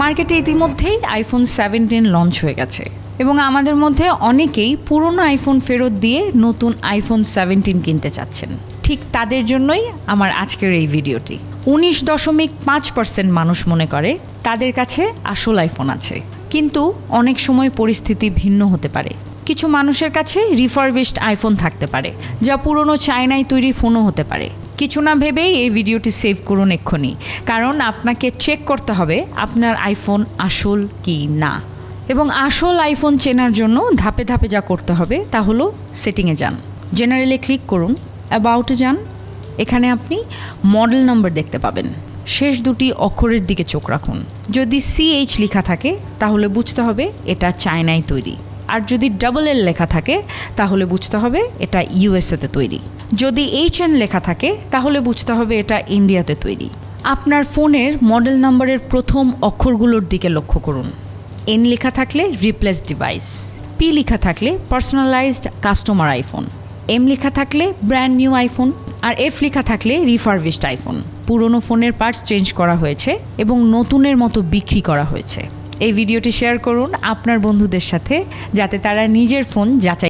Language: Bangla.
মার্কেটে ইতিমধ্যেই আইফোন 17 লঞ্চ হয়ে গেছে এবং আমাদের মধ্যে অনেকেই পুরনো আইফোন ফেরত দিয়ে নতুন আইফোন 17 কিনতে চাচ্ছেন। ঠিক তাদের জন্যই আমার আজকের এই ভিডিওটি। 19.5% মানুষ মনে করে তাদের কাছে আসল আইফোন আছে, কিন্তু অনেক সময় পরিস্থিতি ভিন্ন হতে পারে। কিছু মানুষের কাছে রিফারবিশড আইফোন থাকতে পারে, যা পুরনো চায়নায় তৈরি ফোনও হতে পারে। কিছু না ভেবেই এই ভিডিওটি সেভ করুন এক্ষুনি, কারণ আপনাকে চেক করতে হবে আপনার আইফোন আসল কি না। এবং আসল আইফোন চেনার জন্য ধাপে ধাপে যা করতে হবে তা হলো সেটিংয়ে যান, জেনারেলে ক্লিক করুন, অ্যাবাউটে যান। এখানে আপনি মডেল নাম্বার দেখতে পাবেন। শেষ দুটি অক্ষরের দিকে চোখ রাখুন। যদি CH লেখা থাকে তাহলে বুঝতে হবে এটা চায়নায় তৈরি, আর যদি LL লেখা থাকে তাহলে বুঝতে হবে এটা USA-তে তৈরি। যদি HN লেখা থাকে তাহলে বুঝতে হবে এটা ইন্ডিয়াতে তৈরি। আপনার ফোনের মডেল নাম্বারের প্রথম অক্ষরগুলোর দিকে লক্ষ্য করুন। N লেখা থাকলে রিপ্লেস ডিভাইস, P লেখা থাকলে পার্সোনালাইজড কাস্টমার আইফোন, M লেখা থাকলে ব্র্যান্ড নিউ আইফোন, আর F লেখা থাকলে রিফারবিশড আইফোন। পুরনো ফোনের পার্টস চেঞ্জ করা হয়েছে এবং নতুনের মতো বিক্রি করা হয়েছে। এই ভিডিওটি শেয়ার করুন আপনার বন্ধুদের সাথে, যাতে তারা নিজের ফোন যাচাই